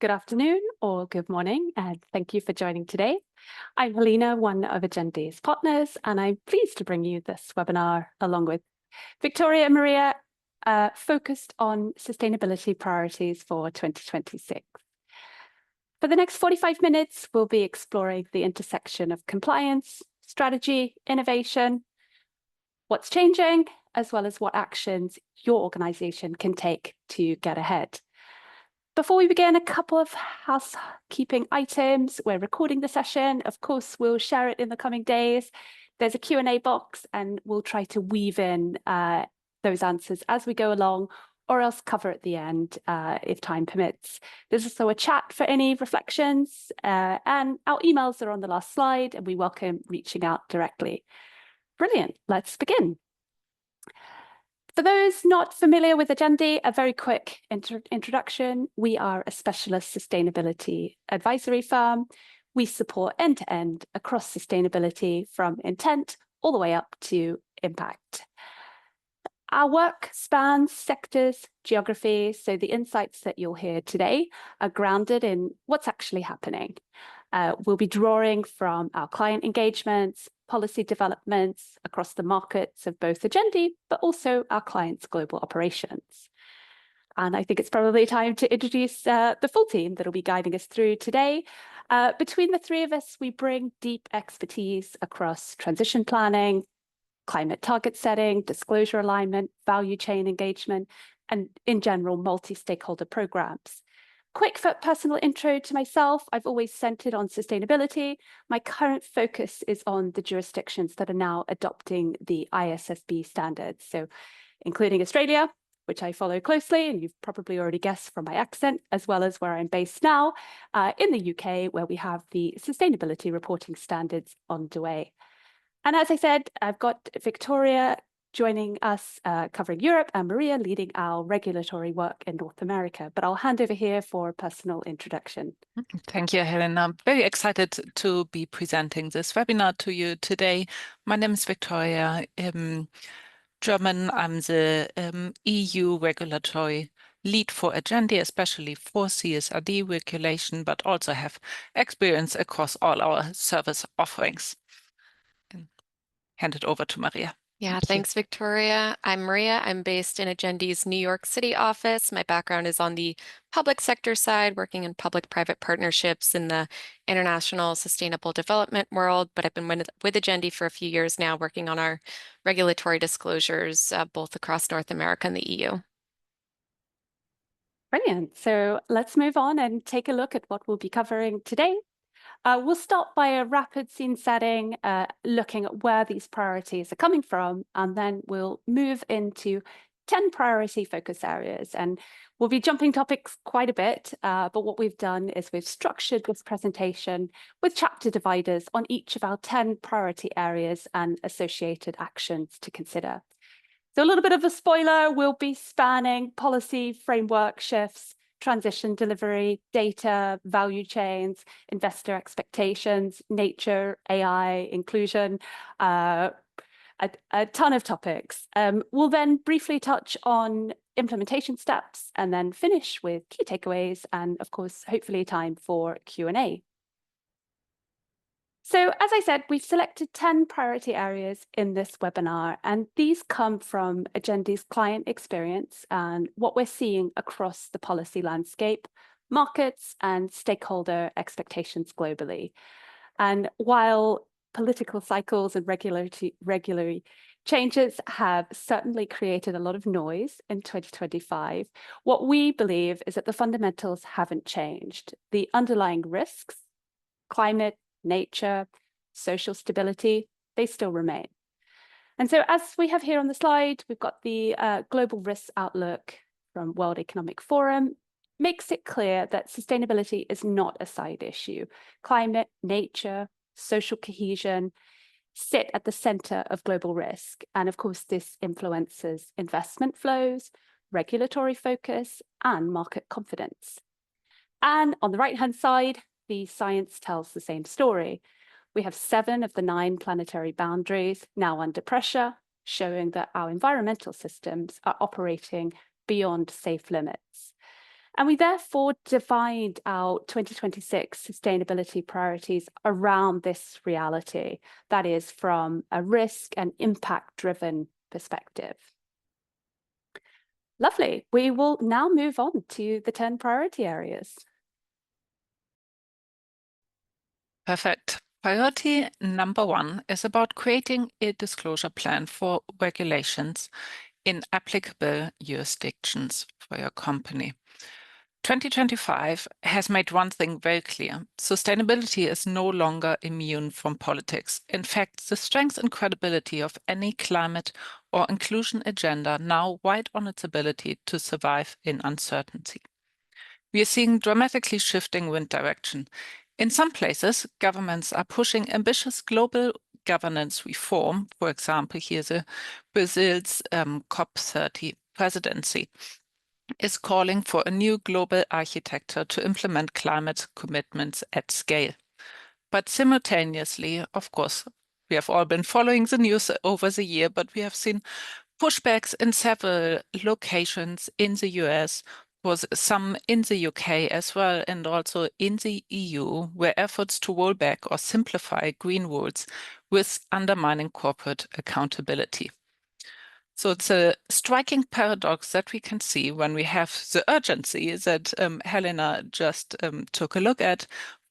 good afternoon or good morning, and thank you for joining today. I'm Helena, one of Agendi's partners, and I'm pleased to bring you this webinar along with Victoria and Maria, focused on sustainability priorities for 2026. For the next 45 minutes, we'll be exploring the intersection of compliance, strategy, innovation, what's changing, as well as what actions your organization can take to get ahead. Before we begin, a couple of housekeeping items. We're recording the session. Of course, we'll share it in the coming days. There's a Q&A box, and we'll try to weave in those answers as we go along, or else cover at the end if time permits. There's also a chat for any reflections, and our emails are on the last slide, and we welcome reaching out directly. Brilliant. Let's begin. For those not familiar with Agendi, a very quick introduction. We are a specialist sustainability advisory firm. We support end-to-end across sustainability from intent all the way up to impact. Our work spans sectors, geographies, so the insights that you'll hear today are grounded in what's actually happening. We'll be drawing from our client engagements, policy developments across the markets of both Agendi, but also our clients' global operations. And I think it's probably time to introduce the full team that will be guiding us through today. Between the three of us, we bring deep expertise across transition planning, climate target setting, disclosure alignment, value chain engagement, and in general, multi-stakeholder programs. Quick personal intro to myself. I've always centered on sustainability. My current focus is on the jurisdictions that are now adopting the ISSB standards, so including Australia, which I follow closely, and you've probably already guessed from my accent, as well as where I'm based now, in the UK, where we have the sustainability reporting standards underway. And as I said, I've got Victoria joining us, covering Europe, and Maria leading our regulatory work in North America. But I'll hand over here for a personal introduction. Thank you, Helen. I'm very excited to be presenting this webinar to you today. My name is Victoria. German. I'm the EU regulatory lead for Agendi, especially for CSRD regulation, but also have experience across all our service offerings. And hand it over to Maria. Yeah, thanks, Victoria. I'm Maria. I'm based in Agendi's New York City office. My background is on the public sector side, working in public-private partnerships in the international sustainable development world, but I've been with Agendi for a few years now, working on our regulatory disclosures, both across North America and the EU. Brilliant. So let's move on and take a look at what we'll be covering today. We'll start by a rapid scene setting, looking at where these priorities are coming from, and then we'll move into 10 priority focus areas. And we'll be jumping topics quite a bit, but what we've done is we've structured this presentation with chapter dividers on each of our 10 priority areas and associated actions to consider. So a little bit of a spoiler, we'll be spanning policy, framework shifts, transition delivery, data, value chains, investor expectations, nature, AI, inclusion, a ton of topics. We'll then briefly touch on implementation steps and then finish with key takeaways and, of course, hopefully time for Q&A. So, as I said, we've selected 10 priority areas in this webinar, and these come from Agendi's client experience and what we're seeing across the policy landscape, markets, and stakeholder expectations globally. And while political cycles and regulatory changes have certainly created a lot of noise in 2025, what we believe is that the fundamentals haven't changed. The underlying risks, climate, nature, social stability, they still remain. And so as we have here on the slide, we've got the global risks outlook from World Economic Forum, makes it clear that sustainability is not a side issue. Climate, nature, social cohesion sit at the center of global risk. And of course, this influences investment flows, regulatory focus, and market confidence. And on the right-hand side, the science tells the same story. We have 7 of the 9 planetary boundaries now under pressure, showing that our environmental systems are operating beyond safe limits. And we therefore defined our 2026 sustainability priorities around this reality, that is, from a risk and impact-driven perspective. Lovely. We will now move on to the 10 priority areas. Perfect. Priority number 1 is about creating a disclosure plan for regulations in applicable jurisdictions for your company. 2025 has made one thing very clear. Sustainability is no longer immune from politics. In fact, the strength and credibility of any climate or inclusion agenda now ride on its ability to survive in uncertainty. We are seeing dramatically shifting wind direction. In some places, governments are pushing ambitious global governance reform. For example, here's Brazil's COP30 presidency is calling for a new global architecture to implement climate commitments at scale. But simultaneously, of course, we have all been following the news over the year, but we have seen pushbacks in several locations in the US, was some in the UK as well, and also in the EU, where efforts to roll back or simplify green rules with undermining corporate accountability. So it's a striking paradox that we can see when we have the urgency that Helena just took a look at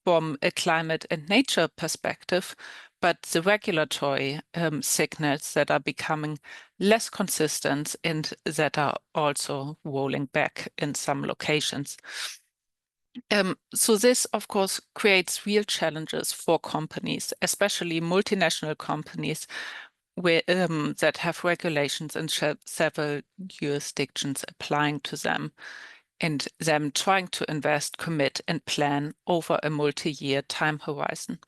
from a climate and nature perspective, but the regulatory signals that are becoming less consistent and that are also rolling back in some locations. So this, of course, creates real challenges for companies, especially multinational companies, that have regulations in several jurisdictions applying to them, and them trying to invest, commit, and plan over a multi-year time horizon.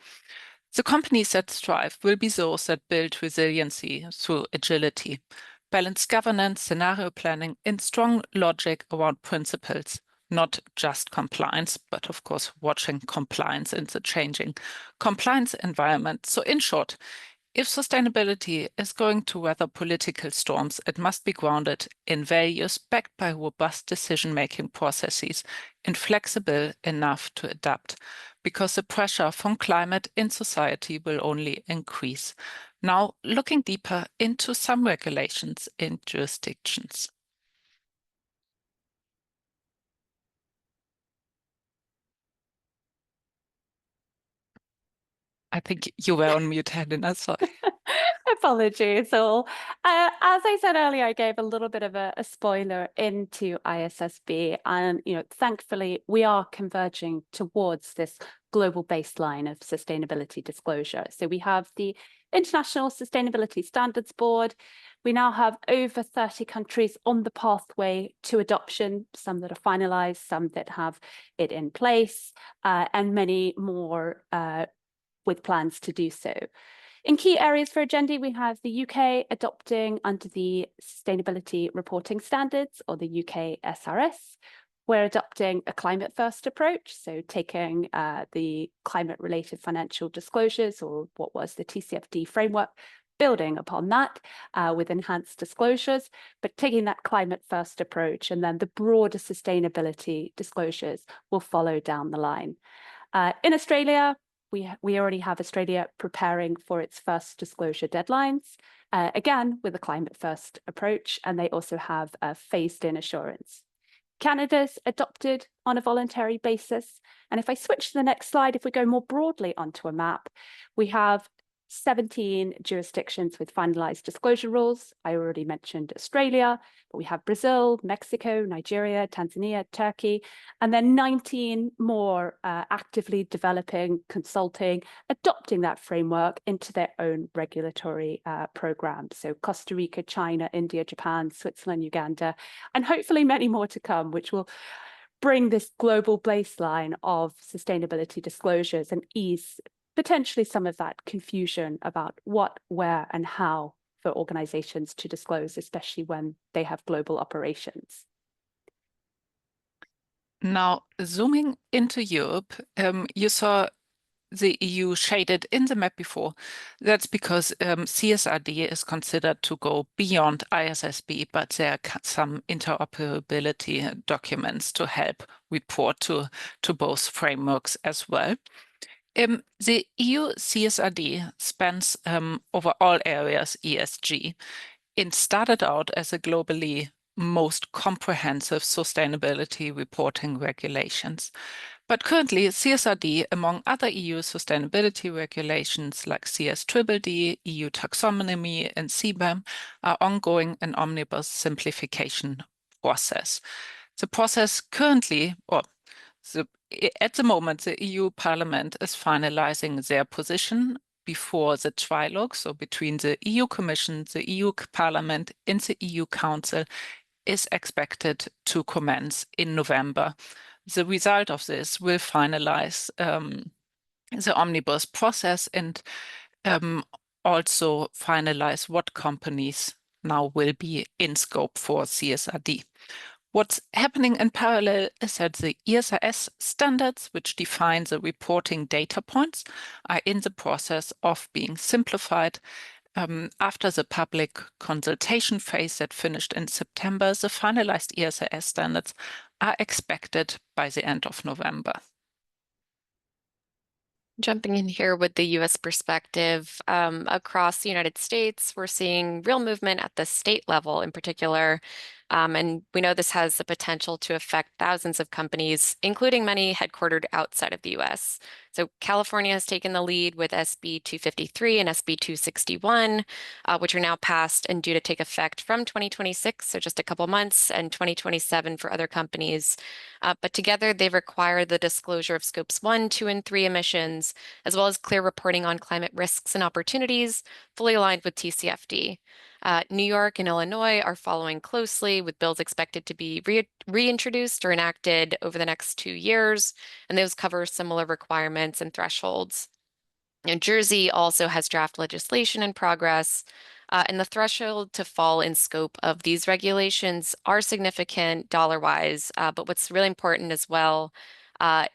The companies that thrive will be those that build resiliency through agility, balanced governance, scenario planning, and strong logic around principles, not just compliance, but of course, watching compliance in the changing compliance environment. So in short, if sustainability is going to weather political storms, it must be grounded in values backed by robust decision-making processes and flexible enough to adapt, because the pressure from climate in society will only increase. Now, looking deeper into some regulations in jurisdictions. I think you were on mute, Helena, sorry. Apologies. So, as I said earlier, I gave a little bit of a spoiler into ISSB, and thankfully, we are converging towards this global baseline of sustainability disclosure. So we have the International Sustainability Standards Board. We now have over 30 countries on the pathway to adoption, some that are finalized, some that have it in place, and many more with plans to do so. In key areas for Agendi, we have the UK adopting under the Sustainability Reporting Standards, or the UK SRS. We're adopting a climate-first approach, so taking the climate-related financial disclosures, or what was the TCFD framework, building upon that with enhanced disclosures, but taking that climate-first approach, and then the broader sustainability disclosures will follow down the line. In Australia, we already have Australia preparing for its first disclosure deadlines, again, with a climate-first approach, and they also have a phased-in assurance. Canada's adopted on a voluntary basis. And if I switch to the next slide, if we go more broadly onto a map, we have 17 jurisdictions with finalized disclosure rules. I already mentioned Australia, but we have Brazil, Mexico, Nigeria, Tanzania, Turkey, and then 19 more actively developing, consulting, adopting that framework into their own regulatory programs. So Costa Rica, China, India, Japan, Switzerland, Uganda, and hopefully many more to come, which will bring this global baseline of sustainability disclosures and ease potentially some of that confusion about what, where, and how for organizations to disclose, especially when they have global operations. Now, zooming into Europe, you saw the EU shaded in the map before, that's because CSRD is considered to go beyond ISSB, but there are some interoperability documents to help report to both frameworks as well. The EU CSRD spans over all areas ESG. It started out as a globally most comprehensive sustainability reporting regulations. But currently, CSRD, among other EU sustainability regulations like CSRD, EU taxonomy, and CBAM, are ongoing an omnibus simplification process. The process currently, or at the moment, the EU Parliament is finalizing their position before the trilogue, so between the EU Commission, the EU Parliament, and the EU Council, is expected to commence in November. The result of this will finalize the omnibus process and also finalize what companies now will be in scope for CSRD. What's happening in parallel is that the ISSB standards, which define the reporting data points, are in the process of being simplified. After the public consultation phase that finished in September, the finalized ISSB standards are expected by the end of November. Jumping in here with the US perspective, across the United States, we're seeing real movement at the state level in particular. And we know this has the potential to affect thousands of companies, including many headquartered outside of the US. So California has taken the lead with SB 253 and SB 261, which are now passed and due to take effect from 2026, so just a couple months, and 2027 for other companies. But together they require the disclosure of scopes 1, 2, and 3 emissions, as well as clear reporting on climate risks and opportunities, fully aligned with TCFD. New York and Illinois are following closely, with bills expected to be reintroduced or enacted over the next 2 years, and those cover similar requirements and thresholds. New Jersey also has draft legislation in progress, and the threshold to fall in scope of these regulations are significant dollar-wise, but what's really important as well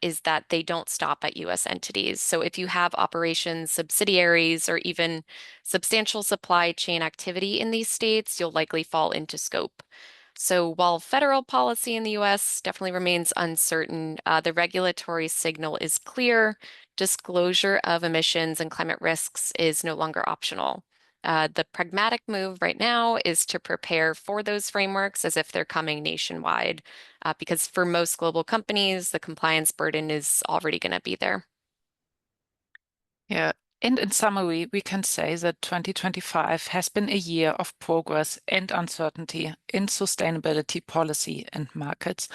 is that they don't stop at US entities. So if you have operations, subsidiaries, or even substantial supply chain activity in these states, you'll likely fall into scope. So while federal policy in the US definitely remains uncertain, the regulatory signal is clear. Disclosure of emissions and climate risks is no longer optional. The pragmatic move right now is to prepare for those frameworks as if they're coming nationwide, because for most global companies, the compliance burden is already going to be there. Yeah, and in summary, we can say that 2025 has been a year of progress and uncertainty in sustainability policy and markets.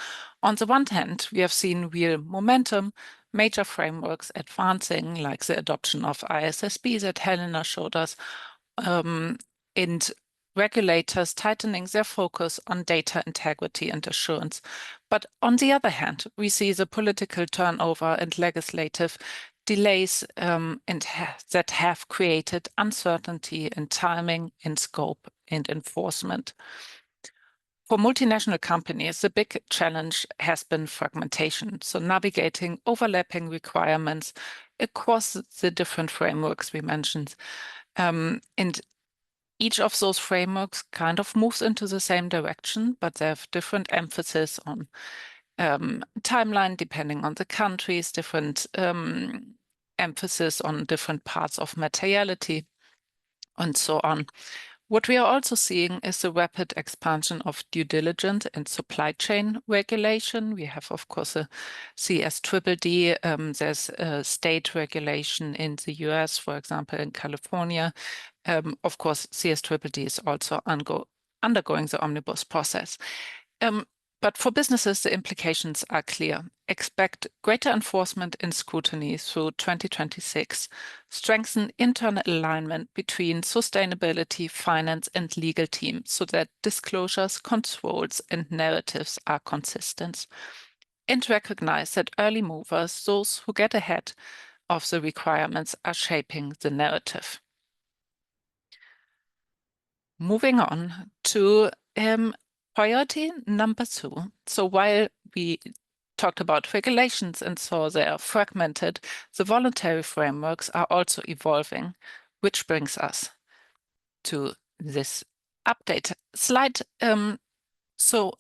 On the one hand, we have seen real momentum, major frameworks advancing, like the adoption of ISSB that Helena showed us, and regulators tightening their focus on data integrity and assurance. But on the other hand, we see the political turnover and legislative delays that have created uncertainty in timing, in scope, and enforcement. For multinational companies, the big challenge has been fragmentation, so navigating overlapping requirements across the different frameworks we mentioned. And each of those frameworks kind of moves into the same direction, but they have different emphasis on timeline depending on the countries, different emphasis on different parts of materiality, and so on. What we are also seeing is the rapid expansion of due diligence and supply chain regulation. We have, of course, a CSRD. There's a state regulation in the US, for example, in California. Of course, CSRD is also undergoing the omnibus process. But for businesses, the implications are clear. Expect greater enforcement and scrutiny through 2026, strengthen internal alignment between sustainability, finance, and legal teams so that disclosures, controls, and narratives are consistent. And recognize that early movers, those who get ahead of the requirements, are shaping the narrative. Moving on to priority number 2. So while we talked about regulations and saw they are fragmented, the voluntary frameworks are also evolving, which brings us to this update slide. So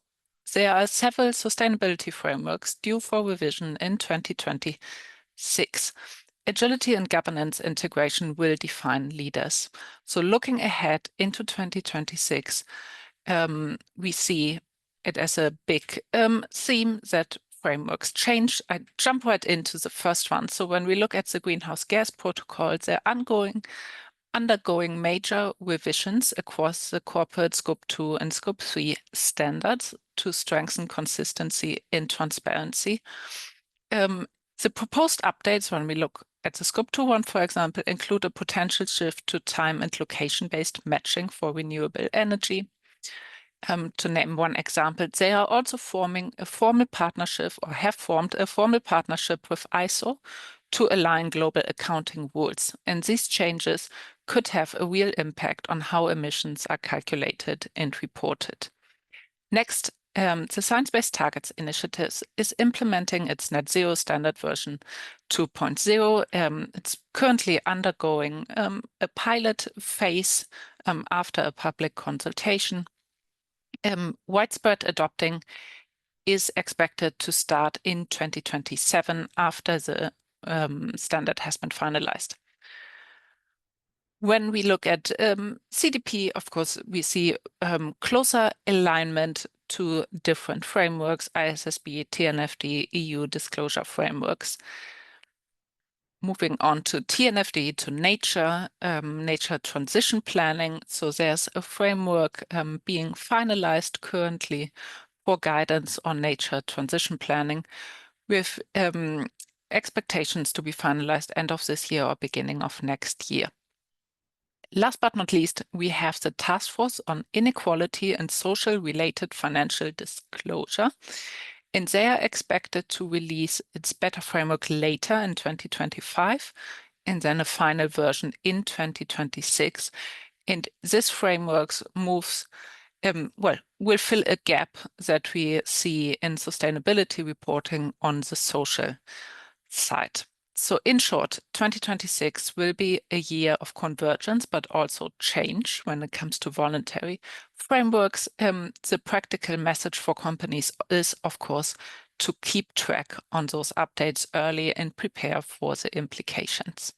there are several sustainability frameworks due for revision in 2026. Agility and governance integration will define leaders. So looking ahead into 2026, we see it as a big theme that frameworks change. I jump right into the first one. So when we look at the greenhouse gas protocol, they're undergoing major revisions across the corporate Scope 2 and Scope 3 standards to strengthen consistency and transparency. The proposed updates, when we look at the Scope 2 one, for example, include a potential shift to time and location-based matching for renewable energy. To name one example, they are also forming a formal partnership, or have formed a formal partnership with ISO to align global accounting rules. And these changes could have a real impact on how emissions are calculated and reported. Next, the Science Based Targets Initiative is implementing its net zero standard version 2.0. It's currently undergoing a pilot phase after a public consultation. Widespread adopting is expected to start in 2027 after the standard has been finalized. When we look at CDP, of course, we see closer alignment to different frameworks, ISSB, TNFD, EU disclosure frameworks. Moving on to TNFD, to nature transition planning. So there's a framework being finalized currently for guidance on nature transition planning, with expectations to be finalized end of this year or beginning of next year. Last but not least, we have the Task Force on Inequality and Social-Related Financial Disclosure, and they are expected to release its beta framework later in 2025, and then a final version in 2026. And this framework moves, will fill a gap that we see in sustainability reporting on the social side. So in short, 2026 will be a year of convergence, but also change when it comes to voluntary frameworks. The practical message for companies is, of course, to keep track on those updates early and prepare for the implications.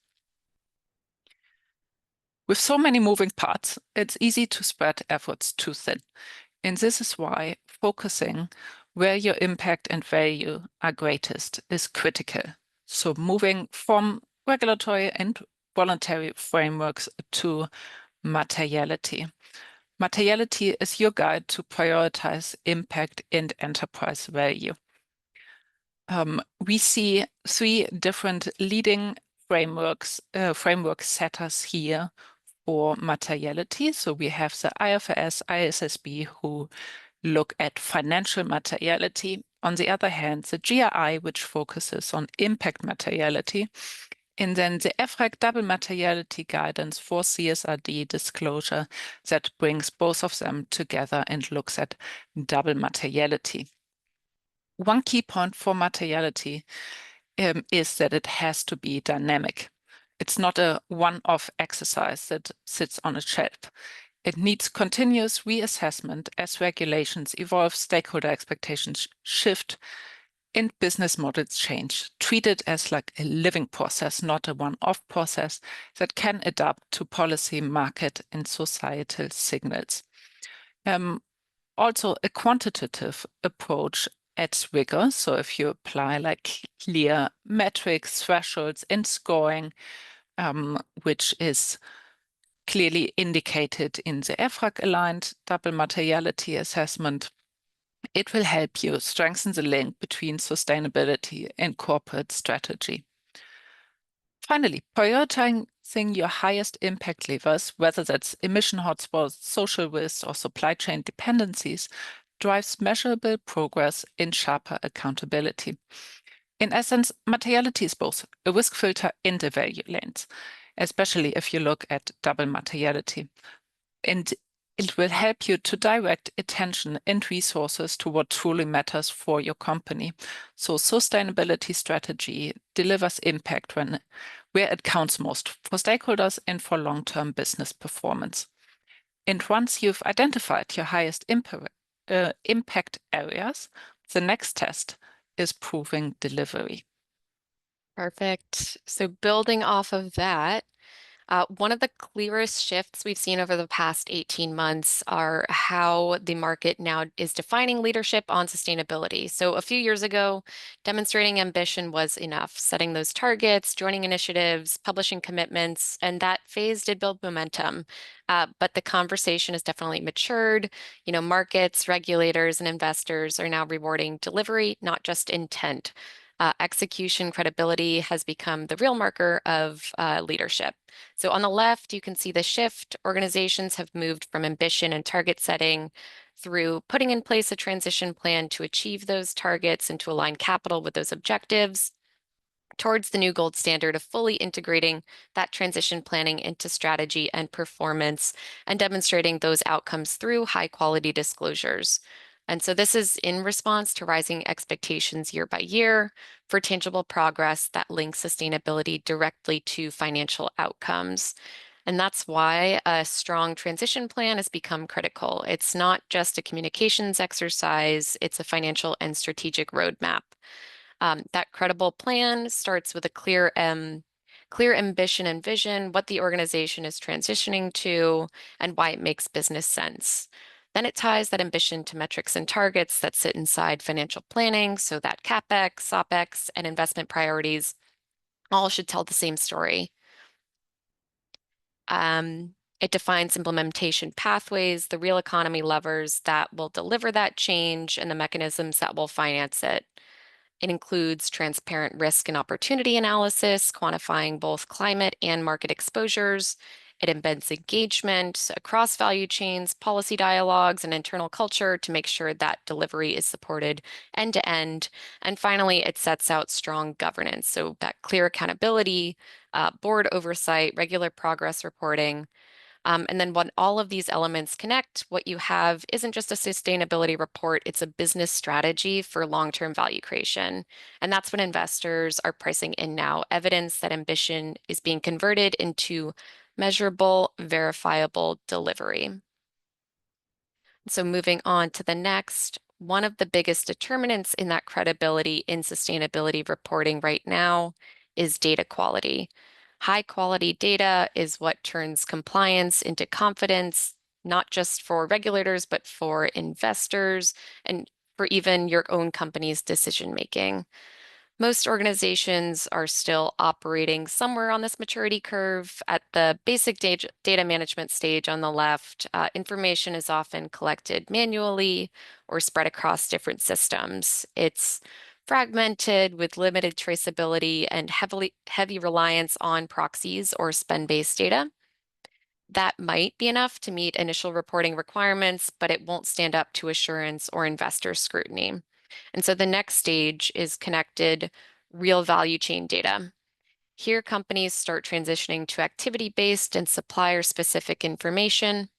With so many moving parts, it's easy to spread efforts too thin. And this is why focusing where your impact and value are greatest is critical. So moving from regulatory and voluntary frameworks to materiality. Materiality is your guide to prioritize impact and enterprise value. We see three different leading frameworks, framework setters here for materiality. So we have the IFRS, ISSB, who look at financial materiality. On the other hand, the GRI, which focuses on impact materiality, and then the EFRAG double materiality guidance for CSRD disclosure that brings both of them together and looks at double materiality. One key point for materiality is that it has to be dynamic. It's not a one-off exercise that sits on a shelf. It needs continuous reassessment as regulations evolve, stakeholder expectations shift, and business models change. Treat it as like a living process, not a one-off process that can adapt to policy, market, and societal signals. Also, a quantitative approach adds rigor. So if you apply like clear metrics, thresholds, and scoring, which is clearly indicated in the EFRAG-aligned double materiality assessment, it will help you strengthen the link between sustainability and corporate strategy. Finally, prioritizing your highest impact levers, whether that's emission hotspots, social risks, or supply chain dependencies, drives measurable progress in sharper accountability. In essence, materiality is both a risk filter and a value lens, especially if you look at double materiality. And It will help you to direct attention and resources to what truly matters for your company. So sustainability strategy delivers impact where it counts most for stakeholders and for long-term business performance. And once you've identified your highest impact areas, the next test is proving delivery. Perfect. So building off of that, one of the clearest shifts we've seen over the past 18 months are how the market now is defining leadership on sustainability. So a few years ago, demonstrating ambition was enough, setting those targets, joining initiatives, publishing commitments, and that phase did build momentum. But the conversation has definitely matured. You know, markets, regulators, and investors are now rewarding delivery, not just intent. Execution credibility has become the real marker of leadership. So on the left, you can see the shift. Organizations have moved from ambition and target setting through putting in place a transition plan to achieve those targets and to align capital with those objectives, towards the new gold standard of fully integrating that transition planning into strategy and performance and demonstrating those outcomes through high quality disclosures. And so this is in response to rising expectations year by year for tangible progress that links sustainability directly to financial outcomes. And that's why a strong transition plan has become critical. It's not just a communications exercise, it's a financial and strategic roadmap. That credible plan starts with a clear ambition and vision, what the organization is transitioning to, and why it makes business sense. Then it ties that ambition to metrics and targets that sit inside financial planning, so that CapEx, OpEx, and investment priorities all should tell the same story. It defines implementation pathways, the real economy levers that will deliver that change, and the mechanisms that will finance it. It includes transparent risk and opportunity analysis, quantifying both climate and market exposures. It embeds engagement across value chains, policy dialogues, and internal culture to make sure that delivery is supported end to end. And finally, it sets out strong governance, so that clear accountability, board oversight, regular progress reporting. And then when all of these elements connect, what you have isn't just a sustainability report, it's a business strategy for long-term value creation. And that's what investors are pricing in now, evidence that ambition is being converted into measurable, verifiable delivery. So moving on to the next, one of the biggest determinants in that credibility in sustainability reporting right now is data quality. High quality data is what turns compliance into confidence, not just for regulators, but for investors and for even your own company's decision making. Most organizations are still operating somewhere on this maturity curve. At the basic data management stage on the left, information is often collected manually or spread across different systems. It's fragmented with limited traceability and heavy reliance on proxies or spend-based data. That might be enough to meet initial reporting requirements, but it won't stand up to assurance or investor scrutiny. And so the next stage is connected real value chain data. Here, companies start transitioning to activity-based and supplier-specific information.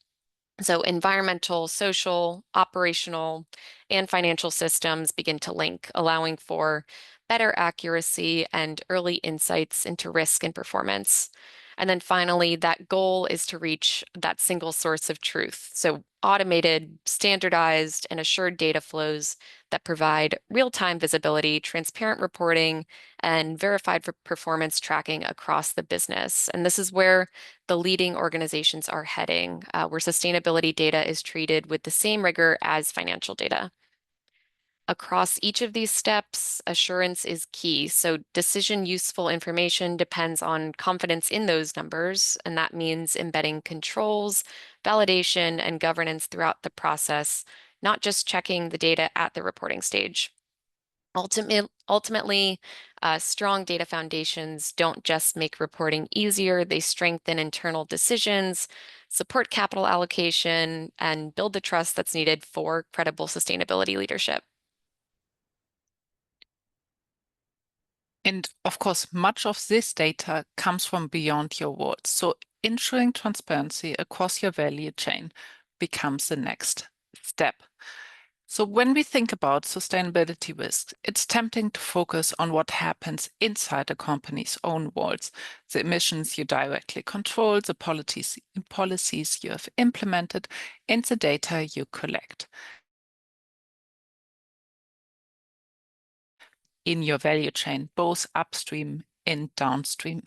So environmental, social, operational, and financial systems begin to link, allowing for better accuracy and early insights into risk and performance. And then finally, that goal is to reach that single source of truth. So automated, standardized, and assured data flows that provide real-time visibility, transparent reporting, and verified performance tracking across the business. And this is where the leading organizations are heading, where sustainability data is treated with the same rigor as financial data. Across each of these steps, assurance is key. So decision useful information depends on confidence in those numbers, and that means embedding controls, validation, and governance throughout the process, not just checking the data at the reporting stage. Ultimately, strong data foundations don't just make reporting easier, they strengthen internal decisions, support capital allocation, and build the trust that's needed for credible sustainability leadership. And of course, much of this data comes from beyond your walls. So ensuring transparency across your value chain, becomes the next step. So when we think about sustainability risks, it's tempting to focus on what happens inside a company's own walls, the emissions you directly control, the policies you have implemented, and the data you collect. In your value chain, both upstream and downstream.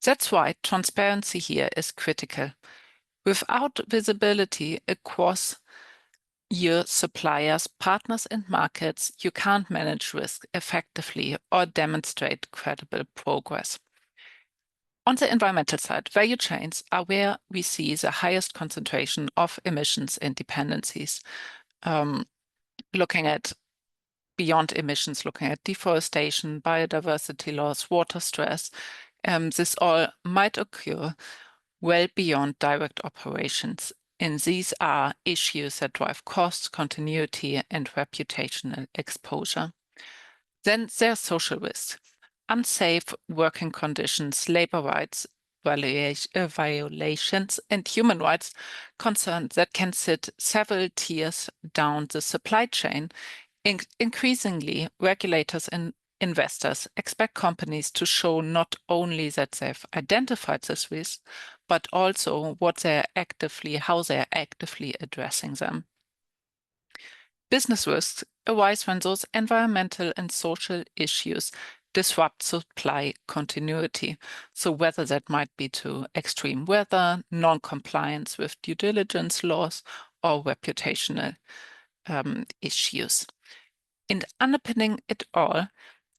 That's why transparency here is critical. Without visibility across your suppliers, partners, and markets, you can't manage risk effectively or demonstrate credible progress. On the environmental side, value chains are where we see the highest concentration of emissions and dependencies. Looking at beyond emissions, looking at deforestation, biodiversity loss, water stress, this all might occur well beyond direct operations. And these are issues that drive cost, continuity, and reputational exposure. Then there's social risks, unsafe working conditions, labor rights violations, and human rights concerns that can sit several tiers down the supply chain. Increasingly, regulators and investors expect companies to show not only that they've identified this risk, but also how they're actively addressing them. Business risks arise when those environmental and social issues disrupt supply continuity. So whether that might be to extreme weather, non-compliance with due diligence laws, or reputational issues. And underpinning it all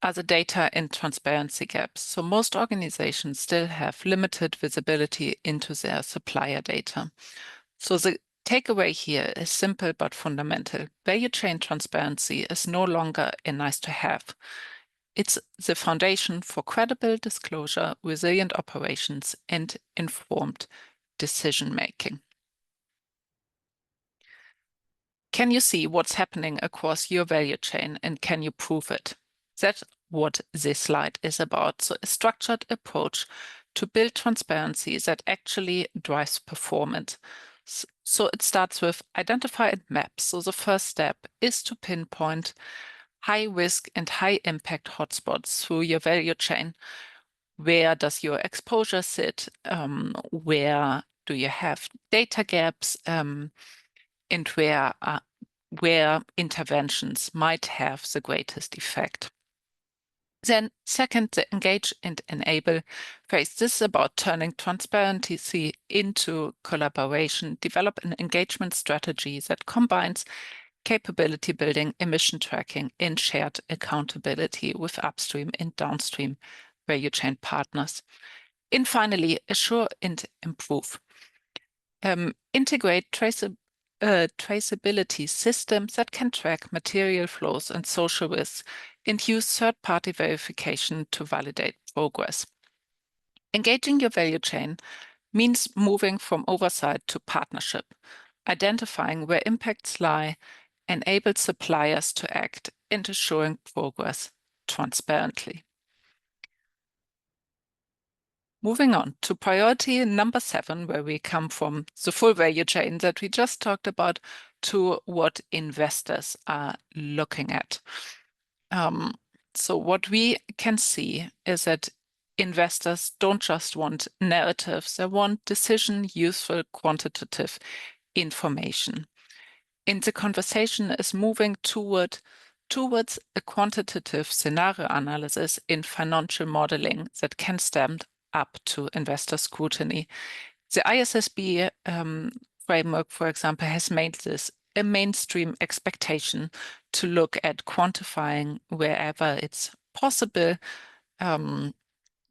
are the data and transparency gaps. So most organizations still have limited visibility into their supplier data. So the takeaway here is simple but fundamental. Value chain transparency is no longer a nice to have. It's the foundation for credible disclosure, resilient operations, and informed decision-making. Can you see what's happening across your value chain, and can you prove it? That's what this slide is about. So a structured approach to build transparency that actually drives performance. So it starts with identify and map. So the first step is to pinpoint high risk and high impact hotspots through your value chain. Where does your exposure sit? Where do you have data gaps? And where interventions might have the greatest effect. Then second, the engage and enable phase. This is about turning transparency into collaboration, develop an engagement strategy that combines capability building, emission tracking, and shared accountability with upstream and downstream value chain partners. And finally, assure and improve. Integrate traceability systems that can track material flows and social risks and use third-party verification to validate progress. Engaging your value chain means moving from oversight to partnership, identifying where impacts lie, enable suppliers to act, and assuring progress transparently. Moving on to priority number 7, where we come from the full value chain that we just talked about to what investors are looking at. So what we can see is that investors don't just want narratives, they want decision, useful, quantitative information. And the conversation is moving towards a quantitative scenario analysis in financial modeling that can stand up to investor scrutiny. The ISSB framework, for example, has made this a mainstream expectation to look at quantifying wherever it's possible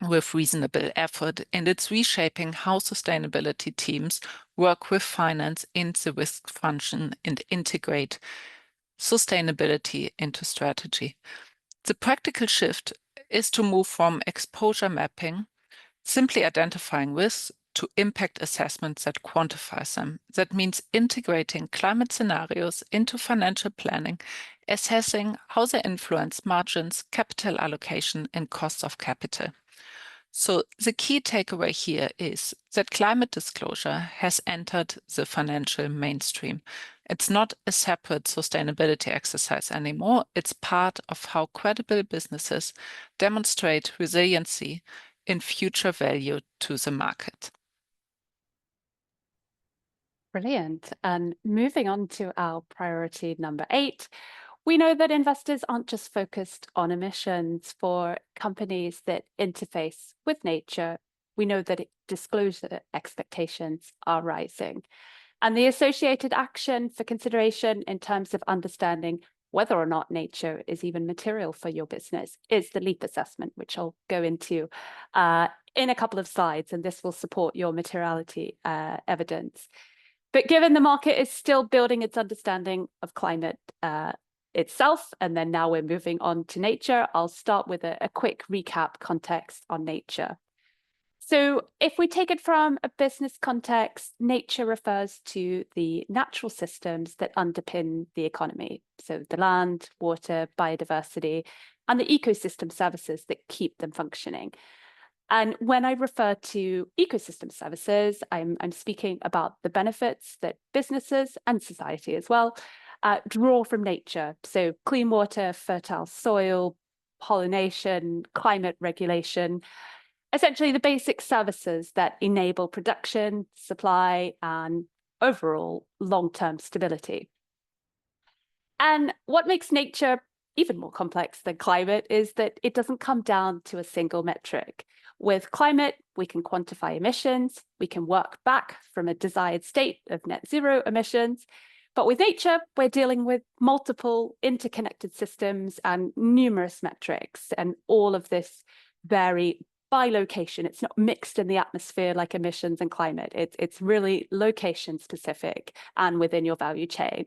with reasonable effort, and it's reshaping how sustainability teams work with finance in the risk function and integrate sustainability into strategy. The practical shift is to move from exposure mapping, simply identifying risks, to impact assessments that quantify them. That means integrating climate scenarios into financial planning, assessing how they influence margins, capital allocation, and cost of capital. So the key takeaway here is that climate disclosure has entered the financial mainstream. It's not a separate sustainability exercise anymore. It's part of how credible businesses demonstrate resiliency in future value to the market. Brilliant. And moving on to our priority number 8, we know that investors aren't just focused on emissions. For companies that interface with nature, we know that disclosure expectations are rising. And the associated action for consideration in terms of understanding whether or not nature is even material for your business is the LEAP assessment, which I'll go into in a couple of slides, and this will support your materiality evidence. But given the market is still building its understanding of climate itself, and then now we're moving on to nature, I'll start with a quick recap context on nature. So if we take it from a business context, nature refers to the natural systems that underpin the economy. So the land, water, biodiversity, and the ecosystem services that keep them functioning. And when I refer to ecosystem services, I'm speaking about the benefits that businesses and society as well draw from nature. So clean water, fertile soil, pollination, climate regulation, essentially the basic services that enable production, supply, and overall long-term stability. And what makes nature even more complex than climate is that it doesn't come down to a single metric. With climate, we can quantify emissions, we can work back from a desired state of net zero emissions, but with nature, we're dealing with multiple interconnected systems and numerous metrics, and all of this vary by location. It's not mixed in the atmosphere like emissions and climate. It's really location specific and within your value chain.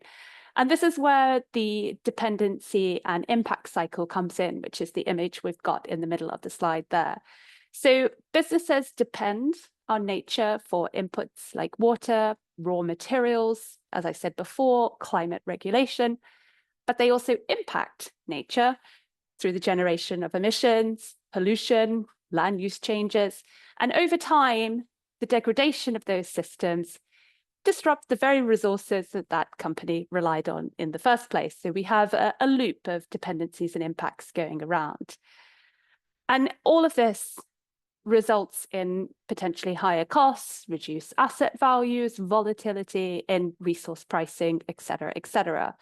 And this is where the dependency and impact cycle comes in, which is the image we've got in the middle of the slide there. So businesses depend on nature for inputs like water, raw materials, as I said before, climate regulation, but they also impact nature through the generation of emissions, pollution, land use changes, and over time, the degradation of those systems disrupt the very resources that that company relied on in the first place. So we have a loop of dependencies and impacts going around. And all of this results in potentially higher costs, reduced asset values, volatility in resource pricing, et cetera, et cetera.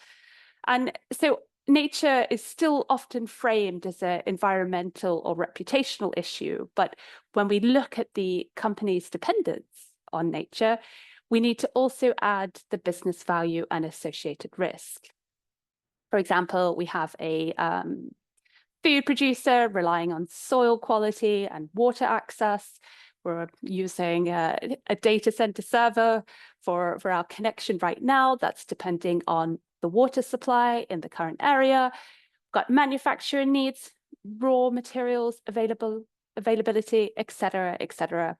And so nature is still often framed as an environmental or reputational issue. But when we look at the company's dependence on nature, we need to also add the business value and associated risk. For example, we have a food producer relying on soil quality and water access. We're using a data center server for our connection right now. That's depending on the water supply in the current area. We've got manufacturing needs, raw materials availability, et cetera, et cetera.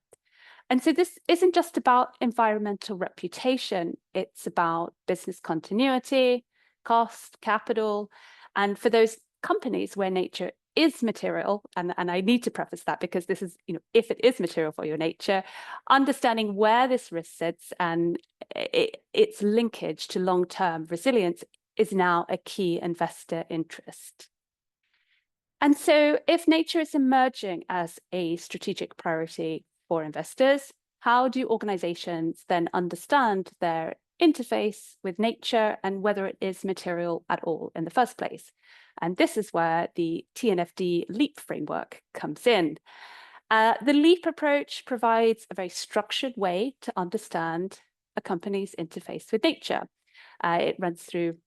And so this isn't just about environmental reputation, it's about business continuity, cost, capital. And for those companies where nature is material, and I need to preface that because this is, if it is material for your nature, understanding where this risk sits and its linkage to long-term resilience is now a key investor interest. And so if nature is emerging as a strategic priority for investors, how do organizations then understand their interface with nature and whether it is material at all in the first place? And this is where the TNFD LEAP framework comes in. The LEAP approach provides a very structured way to understand a company's interface with nature. It runs through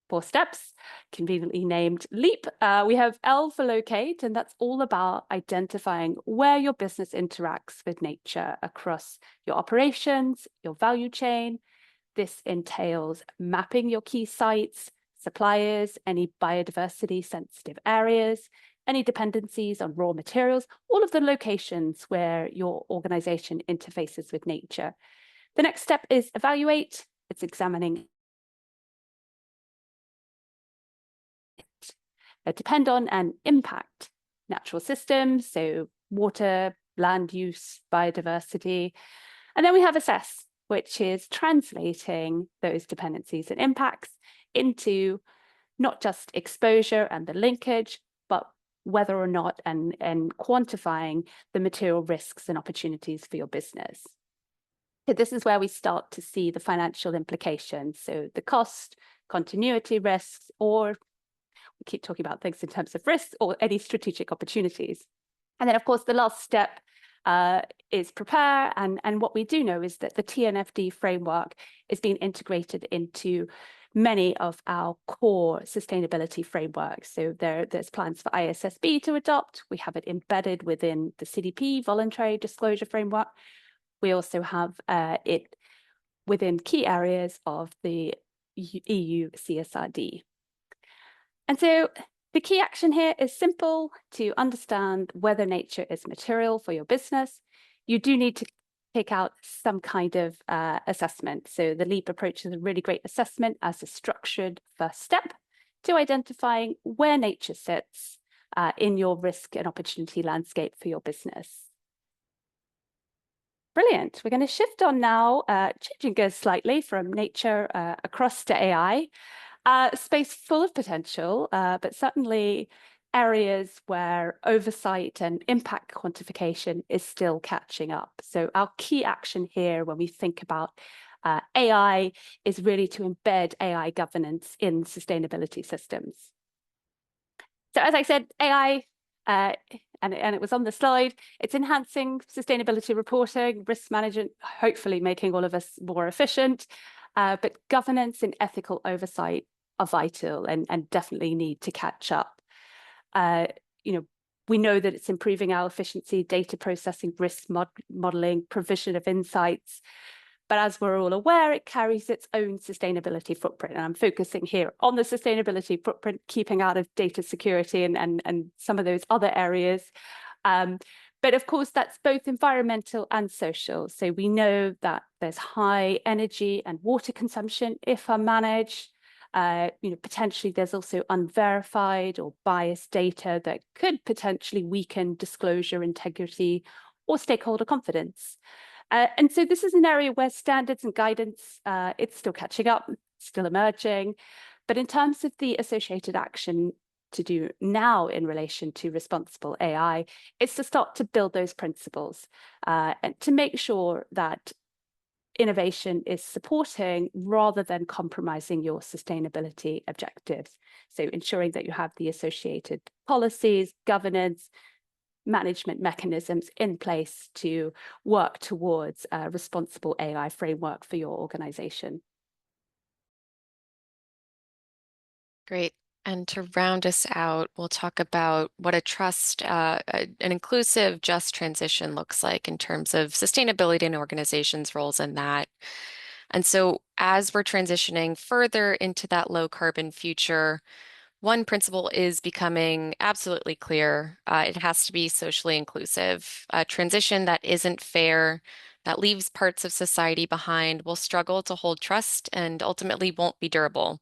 4 steps, conveniently named LEAP. We have L for locate, and that's all about identifying where your business interacts with nature across your operations, your value chain. This entails mapping your key sites, suppliers, any biodiversity sensitive areas, any dependencies on raw materials, all of the locations where your organization interfaces with nature. The next step is evaluate. It's examining depend on and impact natural systems, so water, land use, biodiversity. And then we have assess, which is translating those dependencies and impacts into not just exposure and the linkage, but whether or not and quantifying the material risks and opportunities for your business. So this is where we start to see the financial implications. So the cost, continuity risks, or we keep talking about things in terms of risks or any strategic opportunities. And then, of course, the last step is prepare. And what we do know is that the TNFD framework is being integrated into many of our core sustainability frameworks. So there's plans for ISSB to adopt. We have it embedded within the CDP, Voluntary Disclosure Framework. We also have it within key areas of the EU CSRD. And so the key action here is simple: to understand whether nature is material for your business. You do need to take out some kind of assessment. So the LEAP approach is a really great assessment as a structured first step to identifying where nature sits in your risk and opportunity landscape for your business. Brilliant. We're going to shift on now, changing gears slightly from nature across to AI. Space full of potential, but certainly areas where oversight and impact quantification is still catching up. So our key action here when we think about AI is really to embed AI governance in sustainability systems. So as I said, AI, and it was on the slide, it's enhancing sustainability reporting, risk management, hopefully making all of us more efficient, but governance and ethical oversight are vital and definitely need to catch up. We know that it's improving our efficiency, data processing, risk modeling, provision of insights. But as we're all aware, it carries its own sustainability footprint. And I'm focusing here on the sustainability footprint, keeping out of data security and some of those other areas. But of course, that's both environmental and social. So we know that there's high energy and water consumption if unmanaged. Potentially there's also unverified or biased data that could potentially weaken disclosure integrity or stakeholder confidence. And so this is an area where standards and guidance, it's still catching up, still emerging. But in terms of the associated action to do now in relation to responsible AI, it's to start to build those principles and to make sure that innovation is supporting rather than compromising your sustainability objectives. So ensuring that you have the associated policies, governance, management mechanisms in place to work towards a responsible AI framework for your organization. Great. And to round us out, we'll talk about what an inclusive, just transition looks like in terms of sustainability and organizations' roles in that. And so as we're transitioning further into that low carbon future, one principle is becoming absolutely clear. It has to be socially inclusive. A transition that isn't fair, that leaves parts of society behind, will struggle to hold trust and ultimately won't be durable.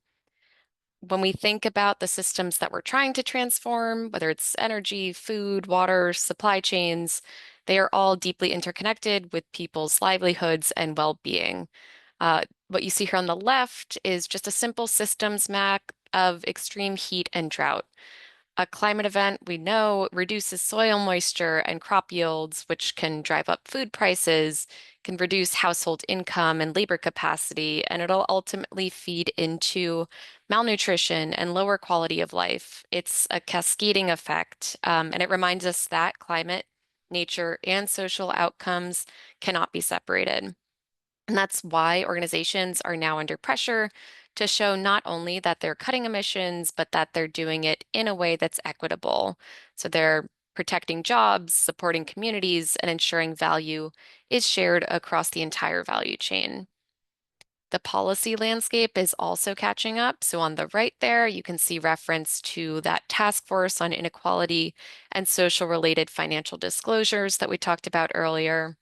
When we think about the systems that we're trying to transform, whether it's energy, food, water, supply chains, they are all deeply interconnected with people's livelihoods and well-being. What you see here on the left is just a simple systems map of extreme heat and drought. A climate event, we know, reduces soil moisture and crop yields, which can drive up food prices, can reduce household income and labor capacity, and it'll ultimately feed into malnutrition and lower quality of life. It's a cascading effect, and it reminds us that climate, nature, and social outcomes cannot be separated. And that's why organizations are now under pressure to show not only that they're cutting emissions, but that they're doing it in a way that's equitable. So they're protecting jobs, supporting communities, and ensuring value is shared across the entire value chain. The policy landscape is also catching up. So on the right there, you can see reference to that task force on inequality and social related financial disclosures that we talked about earlier.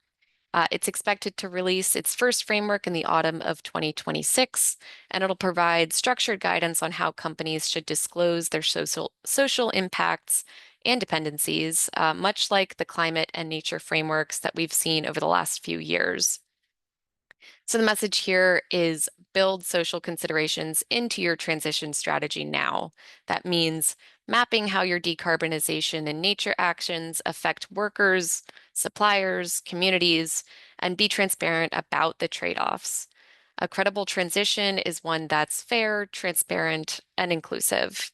It's expected to release its first framework in the autumn of 2026, and it'll provide structured guidance on how companies should disclose their social impacts and dependencies, much like the climate and nature frameworks that we've seen over the last few years. So the message here is build social considerations into your transition strategy now. That means mapping how your decarbonization and nature actions affect workers, suppliers, communities, and be transparent about the trade-offs. A credible transition is one that's fair, transparent, and inclusive.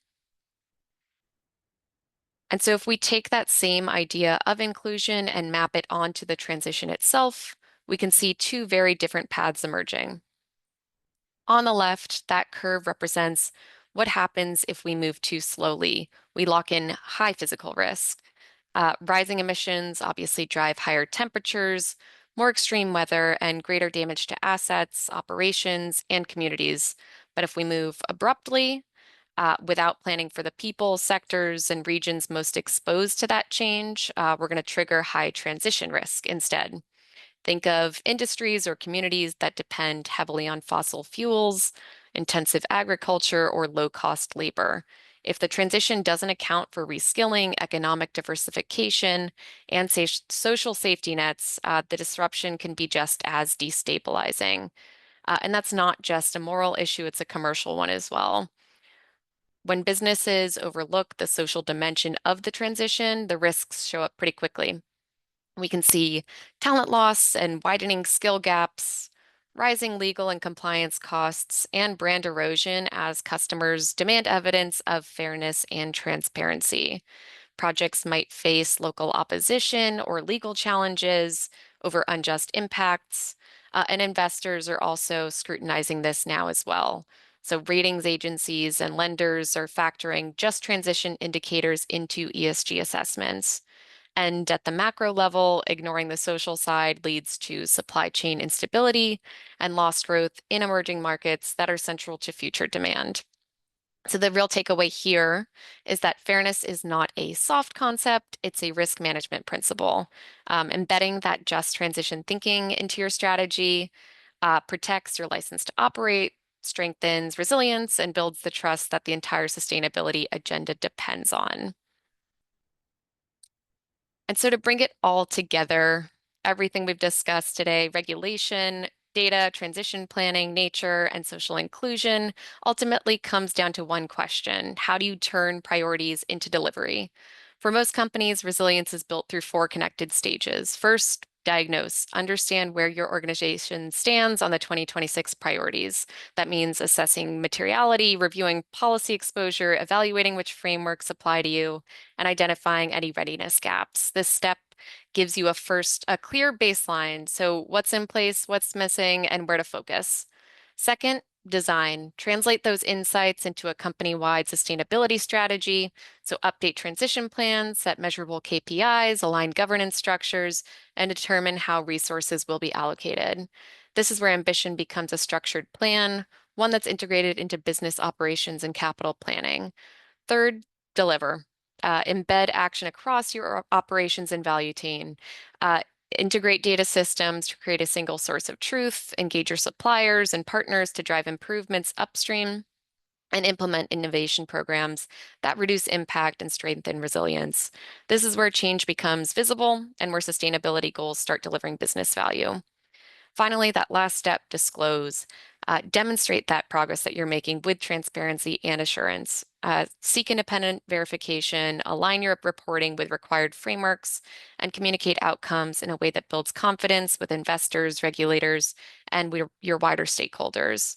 And so if we take that same idea of inclusion and map it onto the transition itself, we can see two very different paths emerging. On the left, that curve represents what happens if we move too slowly. We lock in high physical risk. Rising emissions obviously drive higher temperatures, more extreme weather, and greater damage to assets, operations, and communities. But if we move abruptly, without planning for the people, sectors, and regions most exposed to that change, we're going to trigger high transition risk instead. Think of industries or communities that depend heavily on fossil fuels, intensive agriculture, or low-cost labor. If the transition doesn't account for reskilling, economic diversification, and social safety nets, the disruption can be just as destabilizing. And that's not just a moral issue, it's a commercial one as well. When businesses overlook the social dimension of the transition, the risks show up pretty quickly. We can see talent loss and widening skill gaps, rising legal and compliance costs, and brand erosion as customers demand evidence of fairness and transparency. Projects might face local opposition or legal challenges over unjust impacts, and investors are also scrutinizing this now as well. So ratings agencies and lenders are factoring just transition indicators into ESG assessments. And at the macro level, ignoring the social side leads to supply chain instability and lost growth in emerging markets that are central to future demand. So the real takeaway here is that fairness is not a soft concept, it's a risk management principle. Embedding that just transition thinking into your strategy protects your license to operate, strengthens resilience, and builds the trust that the entire sustainability agenda depends on. And so to bring it all together, everything we've discussed today, regulation, data, transition planning, nature, and social inclusion, ultimately comes down to one question: how do you turn priorities into delivery? For most companies, resilience is built through 4 connected stages. First, diagnose, understand where your organization stands on the 2026 priorities. That means assessing materiality, reviewing policy exposure, evaluating which frameworks apply to you, and identifying any readiness gaps. This step gives you a clear baseline. So what's in place, what's missing, and where to focus. Second, design. Translate those insights into a company-wide sustainability strategy. So update transition plans, set measurable KPIs, align governance structures, and determine how resources will be allocated. This is where ambition becomes a structured plan, one that's integrated into business operations and capital planning. Third, deliver. Embed action across your operations and value chain. Integrate data systems to create a single source of truth, engage your suppliers and partners to drive improvements upstream, and implement innovation programs that reduce impact and strengthen resilience. This is where change becomes visible and where sustainability goals start delivering business value. Finally, that last step, disclose. Demonstrate that progress that you're making with transparency and assurance. Seek independent verification, align your reporting with required frameworks, and communicate outcomes in a way that builds confidence with investors, regulators, and your wider stakeholders.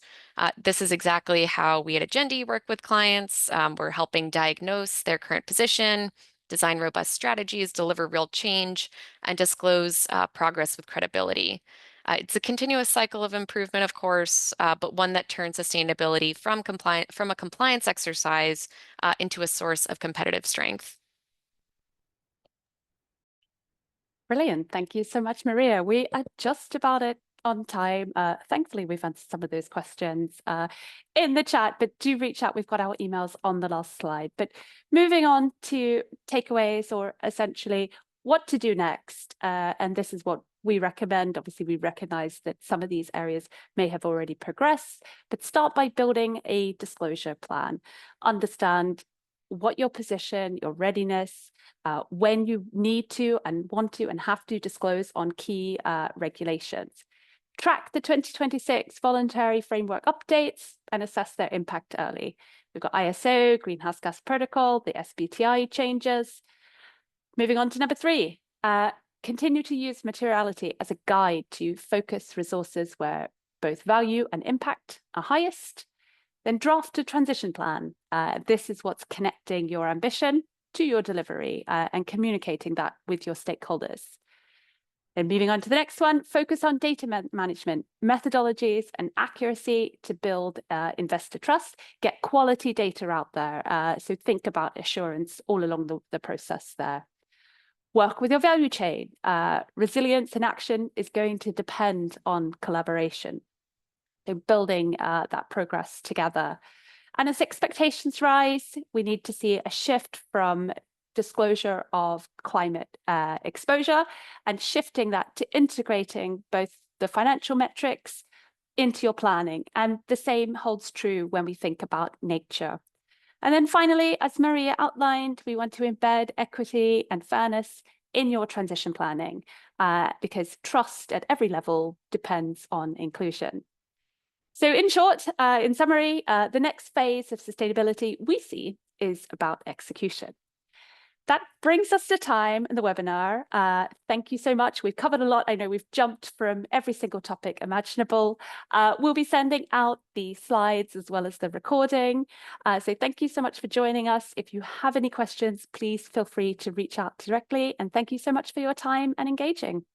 This is exactly how we at Agendi work with clients. We're helping diagnose their current position, design robust strategies, deliver real change, and disclose progress with credibility. It's a continuous cycle of improvement, of course, but one that turns sustainability from a compliance exercise into a source of competitive strength. Brilliant. Thank you so much, Maria. We are just about it on time. Thankfully, we've answered some of those questions in the chat, but do reach out. We've got our emails on the last slide. But moving on to takeaways, or essentially what to do next. And this is what we recommend. Obviously, we recognize that some of these areas may have already progressed, but start by building a disclosure plan. Understand what your position, your readiness, when you need to and want to and have to disclose on key regulations. Track the 2026 voluntary framework updates and assess their impact early. We've got ISO, Greenhouse Gas Protocol, the SBTi changes. Moving on to number 3, continue to use materiality as a guide to focus resources where both value and impact are highest. Then draft a transition plan. This is what's connecting your ambition to your delivery and communicating that with your stakeholders. And moving on to the next one, focus on data management, methodologies and accuracy to build investor trust, get quality data out there. So think about assurance all along the process there. Work with your value chain. Resilience in action is going to depend on collaboration. So building that progress together. And as expectations rise, we need to see a shift from disclosure of climate exposure and shifting that to integrating both the financial metrics into your planning. And the same holds true when we think about nature. And then finally, as Maria outlined, we want to embed equity and fairness in your transition planning because trust at every level depends on inclusion. So in short, in summary, the next phase of sustainability we see is about execution. That brings us to time in the webinar. Thank you so much. We've covered a lot. I know we've jumped from every single topic imaginable. We'll be sending out the slides as well as the recording. So thank you so much for joining us. If you have any questions, please feel free to reach out directly. And thank you so much for your time and engaging.